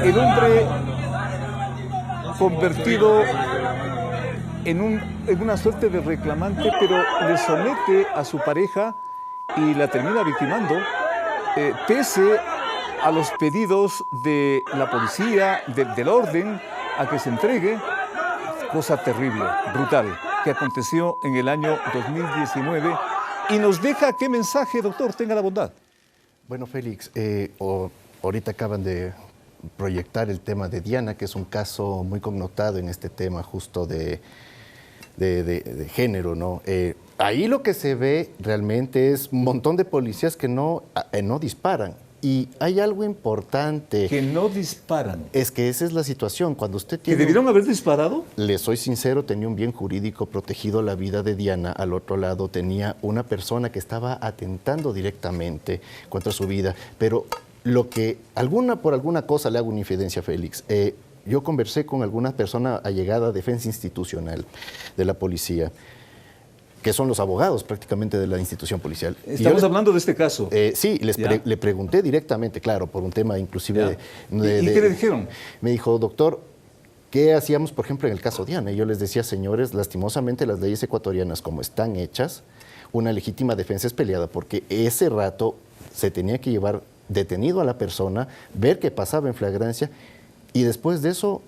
El hombre convertido en una suerte de reclamante, pero le somete a su pareja y la termina victimando, pese a los pedidos de la policía, del orden, a que se entregue. Cosa terrible, brutal, que aconteció en el año 2019 y nos deja qué mensaje, doctor, tenga la bondad. Bueno, Félix, ahorita acaban de proyectar el tema de Diana, que es un caso muy connotado en este tema justo de género, ¿no? Ahí lo que se ve realmente es un montón de policías que no disparan. Y hay algo importante. Que no disparan. Es que esa es la situación. Cuando usted tiene... ¿Que debieron haber disparado? Le soy sincero, tenía un bien jurídico protegido la vida de Diana. Al otro lado tenía una persona que estaba atentando directamente contra su vida. Pero lo que por alguna cosa le hago una infidencia, Félix. Yo conversé con alguna persona allegada a defensa institucional de la policía, que son los abogados prácticamente de la institución policial. Estamos hablando de este caso. Sí, le pregunté directamente, claro, por un tema inclusive ¿Y qué le dijeron? Me dijo, doctor, ¿qué hacíamos, por ejemplo, en el caso Diana? Y yo les decía, señores, lastimosamente las leyes ecuatorianas como están hechas, una legítima defensa es peleada, porque ese rato se tenía que llevar detenido a la persona, ver qué pasaba en flagrancia, y después de eso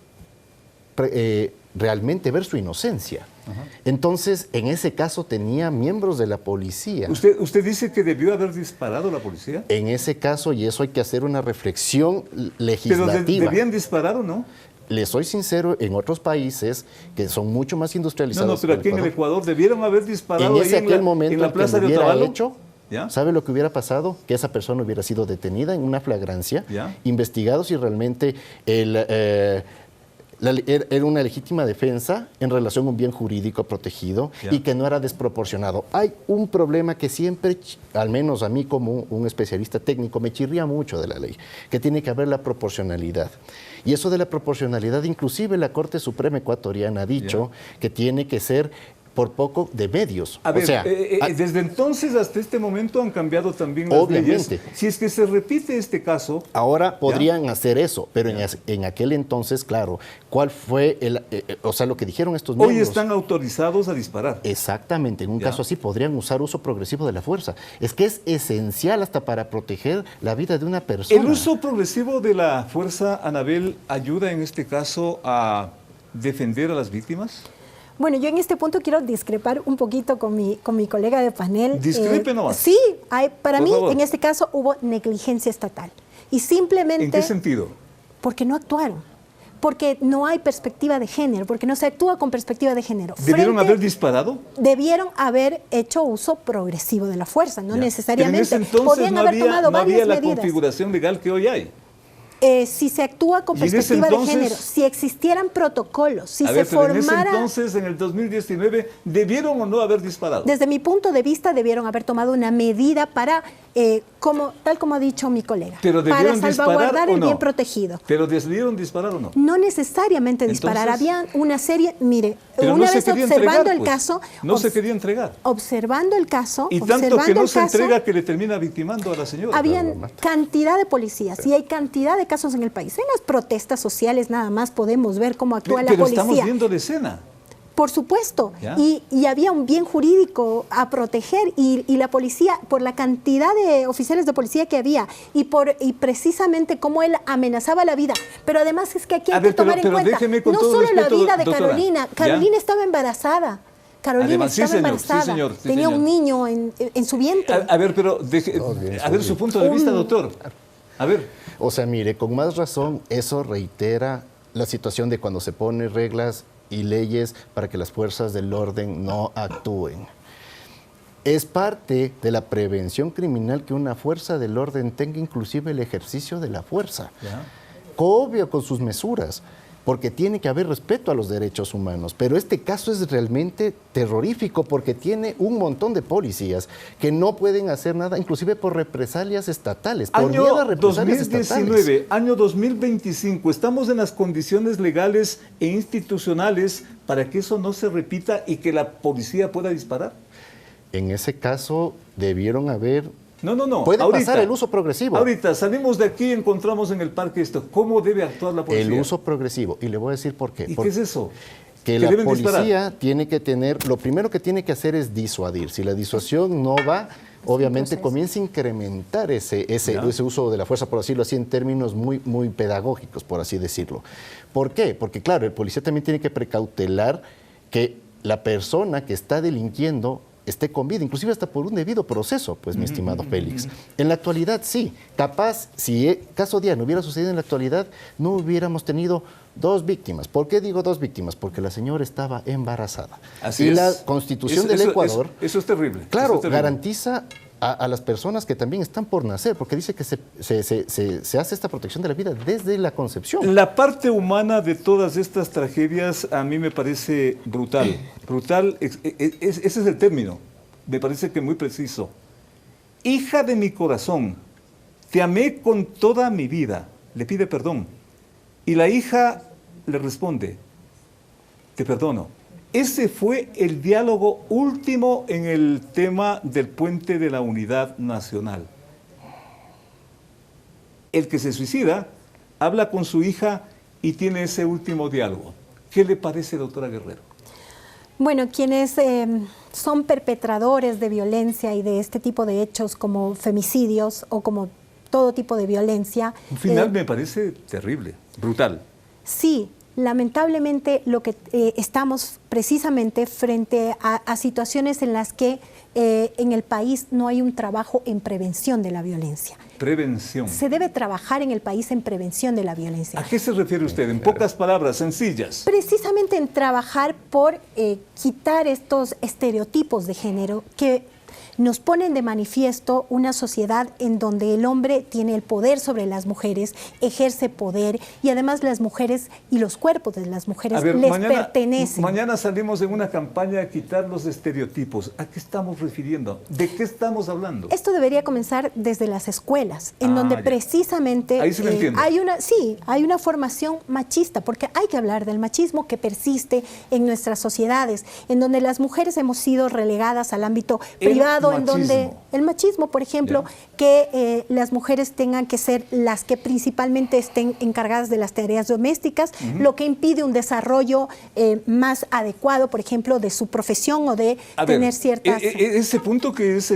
realmente ver su inocencia. Entonces, en ese caso tenía miembros de la policía. ¿Usted dice que debió haber disparado la policía? En ese caso, y eso hay que hacer una reflexión legislativa. ¿Pero debían disparar o no? Les soy sincero, en otros países que son mucho más industrializados. No, pero aquí en el Ecuador debieron haber disparado en la plaza de Otavalo. Otavalo. ¿Sabe lo que hubiera pasado? Que esa persona hubiera sido detenida en una flagrancia, investigados si realmente era una legítima defensa en relación a un bien jurídico protegido y que no era desproporcionado. Hay un problema que siempre, al menos a mí como un especialista técnico, me chirría mucho de la ley, que tiene que haber la proporcionalidad. Y eso de la proporcionalidad, inclusive la Corte Suprema ecuatoriana ha dicho que tiene que ser por poco de medios. A ver, desde entonces hasta este momento han cambiado también las leyes. Si es que se repite este caso... Ahora podrían hacer eso, pero en aquel entonces, claro, ¿cuál fue lo que dijeron estos miembros? Hoy están autorizados a disparar. Exactamente, en un caso así podrían usar uso progresivo de la fuerza. Es que es esencial hasta para proteger la vida de una persona. ¿El uso progresivo de la fuerza, Anabel, ayuda en este caso a defender a las víctimas? Bueno, yo en este punto quiero discrepar un poquito con mi colega de panel. Discrepe nomás. Sí, para mí en este caso hubo negligencia estatal. Y simplemente... ¿En qué sentido? Porque no actuaron. Porque no hay perspectiva de género, porque no se actúa con perspectiva de género. ¿Debieron haber disparado? Debieron haber hecho uso progresivo de la fuerza, no necesariamente. Pero en ese entonces podían haber tomado no había varias la medidas. Configuración legal que hoy hay. Si se actúa con perspectiva de género, si existieran protocolos, si se formara... En ese entonces, en el 2019, ¿debieron o no haber disparado? Desde mi punto de vista, debieron haber tomado una medida para, tal como ha dicho mi colega, para salvaguardar el bien protegido. ¿Pero debieron disparar o no? No necesariamente disparar. Había una serie, mire, una vez observando el caso... No se quería entregar. Observando el caso... Y tanto que no se entrega que le termina victimando a la señora. Habían cantidad de policías y hay cantidad de casos en el país. En las protestas sociales nada más podemos ver cómo actúa la policía. Pero estamos viendo la escena. Por supuesto, y había un bien jurídico a proteger y la policía, por la cantidad de oficiales de policía que había y precisamente cómo él amenazaba la vida. Pero además es que aquí hay que tomar en cuenta no solo la vida de Carolina. Carolina estaba embarazada. Carolina estaba embarazada, tenía un niño en su vientre. A ver, pero a ver su punto de vista, doctor. A ver. O sea, mire, con más razón, eso reitera la situación de cuando se ponen reglas y leyes para que las fuerzas del orden no actúen. Es parte de la prevención criminal que una fuerza del orden tenga inclusive el ejercicio de la fuerza. Obvio con sus mesuras, porque tiene que haber respeto a los derechos humanos. Pero este caso es realmente terrorífico porque tiene un montón de policías que no pueden hacer nada, inclusive por represalias estatales. Por miedo a represalias 2019, estatales. año 2025, ¿estamos en las condiciones legales e institucionales para que eso no se repita y que la policía pueda disparar? En ese caso debieron haber... No. Puede pasar el uso progresivo. Ahorita salimos de aquí y encontramos en el parque esto. ¿Cómo debe actuar la policía? El uso progresivo. Y le voy a decir por qué. ¿Y qué es eso? que la policía tiene que tener, lo primero que tiene que hacer es disuadir. Si la disuasión no va, obviamente comienza a incrementar ese uso de la fuerza, por decirlo así, en términos muy pedagógicos, por así decirlo. ¿Por qué? Porque claro, el policía también tiene que precautelar que la persona que está delinquiendo esté con vida, inclusive hasta por un debido proceso, pues mi estimado Félix. En la actualidad sí, capaz, si el caso Diana hubiera sucedido en la actualidad, no hubiéramos tenido 2 víctimas. ¿Por qué digo 2 víctimas? Porque la señora estaba embarazada. Así y es. la Constitución del Ecuador, eso es terrible. claro, es terrible. garantiza a las personas que también están por nacer, porque dice que se hace esta protección de la vida desde la concepción. La parte humana de todas estas tragedias a mí me parece brutal. Brutal, ese es el término. Me parece que muy preciso. Hija de mi corazón, te amé con toda mi vida. Le pide perdón. Y la hija le responde, te perdono. Ese fue el diálogo último en el tema del puente de la unidad nacional. El que se suicida habla con su hija y tiene ese último diálogo. ¿Qué le parece, doctora Guerrero? Bueno, quienes son perpetradores de violencia y de este tipo de hechos como femicidios o como todo tipo de violencia. Un final me parece terrible, brutal. Sí, lamentablemente lo que estamos precisamente frente a situaciones en las que en el país no hay un trabajo en prevención de la violencia. Prevención. Se debe trabajar en el país en prevención de la violencia. ¿A qué se refiere usted? En pocas palabras, sencillas. Precisamente en trabajar por quitar estos estereotipos de género que nos ponen de manifiesto una sociedad en donde el hombre tiene el poder sobre las mujeres, ejerce poder y además las mujeres y los cuerpos de las mujeres pertenecen. Mañana salimos en una campaña a quitar los estereotipos. ¿A qué estamos refiriendo? ¿De qué estamos hablando? Esto debería comenzar desde las escuelas, en donde precisamente ahí sí lo entiendo. hay una formación machista, porque hay que hablar del machismo que persiste en nuestras sociedades, en donde las mujeres hemos sido relegadas al ámbito privado, en donde el machismo, por ejemplo, que las mujeres tengan que ser las que principalmente estén encargadas de las tareas domésticas, lo que impide un desarrollo más adecuado, por ejemplo, de su profesión o de tener ciertas... Ese punto que es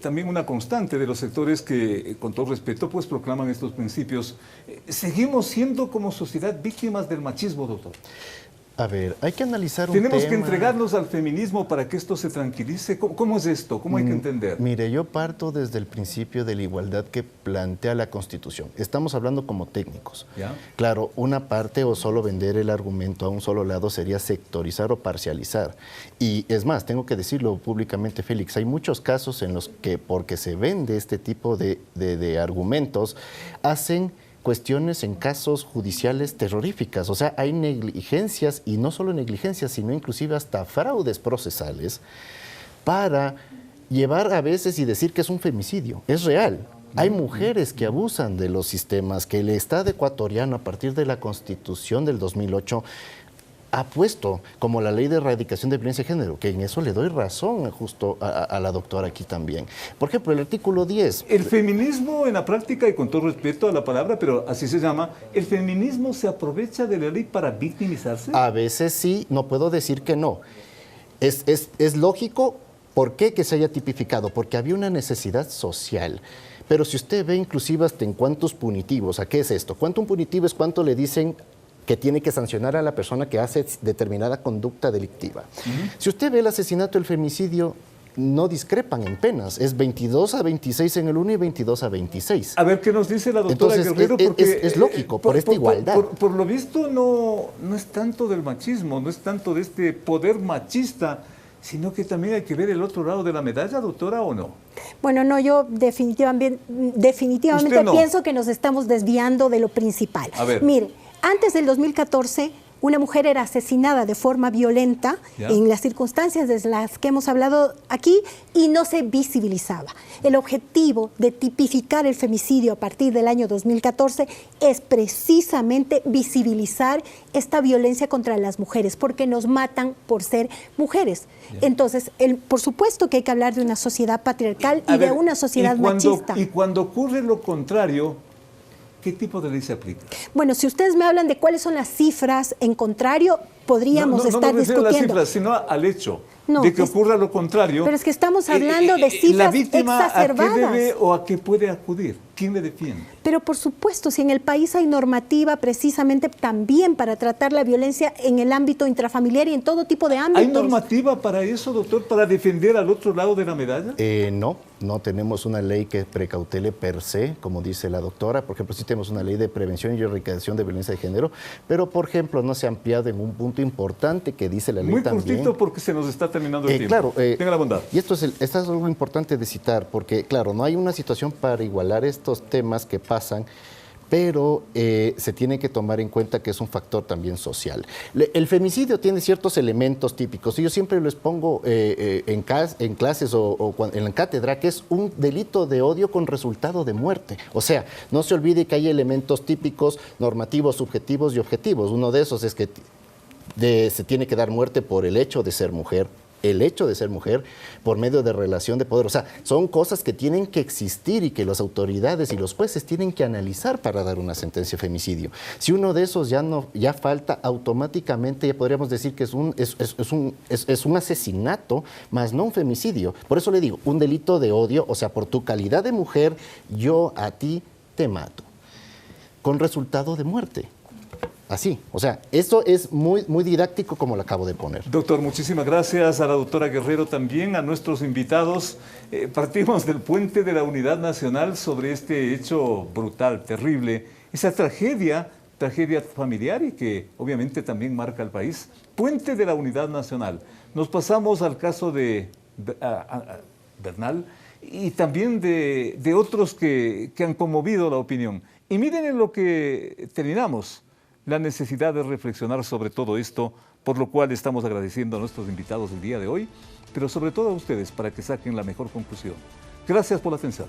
también una constante de los sectores que, con todo respeto, pues proclaman estos principios. ¿Seguimos siendo como sociedad víctimas del machismo, doctor? A ver, hay que analizar un tema... ¿Tenemos que entregarnos al feminismo para que esto se tranquilice? ¿Cómo es esto? ¿Cómo hay que entender? Mire, yo parto desde el principio de la igualdad que plantea la Constitución. Estamos hablando como técnicos. ¿Ya? Claro, una parte o solo vender el argumento a un solo lado sería sectorizar o parcializar. Y es más, tengo que decirlo públicamente, Félix, hay muchos casos en los que, porque se vende este tipo de argumentos, hacen cuestiones en casos judiciales terroríficas. O sea, hay negligencias, y no solo negligencias, sino inclusive hasta fraudes procesales para llevar a veces y decir que es un femicidio. Es real. Hay mujeres que abusan de los sistemas que el Estado ecuatoriano, a partir de la Constitución del 2008, ha puesto como la ley de erradicación de violencia de género, que en eso le doy razón justo a la doctora aquí también. Por ejemplo, el artículo 10. El feminismo en la práctica, y con todo respeto a la palabra, pero así se llama, ¿el feminismo se aprovecha de la ley para victimizarse? A veces sí, no puedo decir que no. Es lógico. ¿Por qué que se haya tipificado? Porque había una necesidad social. Pero si usted ve inclusive hasta en cuántos punitivos, ¿a qué es esto? ¿Cuánto un punitivo es cuánto le dicen que tiene que sancionar a la persona que hace determinada conducta delictiva? Si usted ve el asesinato, el femicidio, no discrepan en penas. Es 22 a 26 en el 1 y 22 a 26. A ver, ¿qué nos dice la doctora Guerrero? Porque es lógico, por esta igualdad. Por lo visto no es tanto del machismo, no es tanto de este poder machista, sino que también hay que ver el otro lado de la medalla, doctora, ¿o no? Bueno, no, yo definitivamente no. Pienso que nos estamos desviando de lo principal. A ver. Mire, antes del 2014, una mujer era asesinada de forma violenta en las circunstancias de las que hemos hablado aquí y no se visibilizaba. El objetivo de tipificar el femicidio a partir del año 2014 es precisamente visibilizar esta violencia contra las mujeres, porque nos matan por ser mujeres. Entonces, por supuesto que hay que hablar de una sociedad patriarcal y de una sociedad machista. Y cuando ocurre lo contrario, ¿Qué tipo de ley se aplica? Bueno, si ustedes me hablan de cuáles son las cifras, en contrario, podríamos estar no me refiero discutiendo. a las cifras, sino al hecho No, de que ocurra lo contrario. Pero es que estamos hablando de cifras ¿La víctima exacerbadas. a qué debe o a qué puede acudir? ¿Quién le defiende? Pero por supuesto, si en el país hay normativa precisamente también para tratar la violencia en el ámbito intrafamiliar y en todo tipo de ámbitos. ¿Hay normativa para eso, doctor, para defender al otro lado de la medalla? No tenemos una ley que precautele per se, como dice la doctora. Por ejemplo, sí tenemos una ley de prevención y erradicación de violencia de género, pero, por ejemplo, no se ha ampliado en un punto importante que dice la ley Muy también. cortito porque se nos está terminando el tiempo. Claro, tenga la bondad. Y esto es algo importante de citar, porque, claro, no hay una situación para igualar estos temas que pasan, pero se tiene que tomar en cuenta que es un factor también social. El femicidio tiene ciertos elementos típicos, y yo siempre les pongo en clases o en la cátedra que es un delito de odio con resultado de muerte. O sea, no se olvide que hay elementos típicos, normativos, subjetivos y objetivos. Uno de esos es que se tiene que dar muerte por el hecho de ser mujer, por medio de relación de poder. O sea, son cosas que tienen que existir y que las autoridades y los jueces tienen que analizar para dar una sentencia de femicidio. Si uno de esos ya falta, automáticamente ya podríamos decir que es un asesinato, más no un femicidio. Por eso le digo, un delito de odio, o sea, por tu calidad de mujer, yo a ti te mato, con resultado de muerte. Así, o sea, esto es muy, muy didáctico como lo acabo de poner. Doctor, muchísimas gracias a la doctora Guerrero también, a nuestros invitados. Partimos del puente de la Unidad Nacional sobre este hecho brutal, terrible, esa tragedia familiar y que obviamente también marca al país. Puente de la Unidad Nacional. Nos pasamos al caso de Bernal y también de otros que han conmovido la opinión. Y miren en lo que terminamos. La necesidad de reflexionar sobre todo esto, por lo cual estamos agradeciendo a nuestros invitados el día de hoy, pero sobre todo a ustedes para que saquen la mejor conclusión. Gracias por la atención.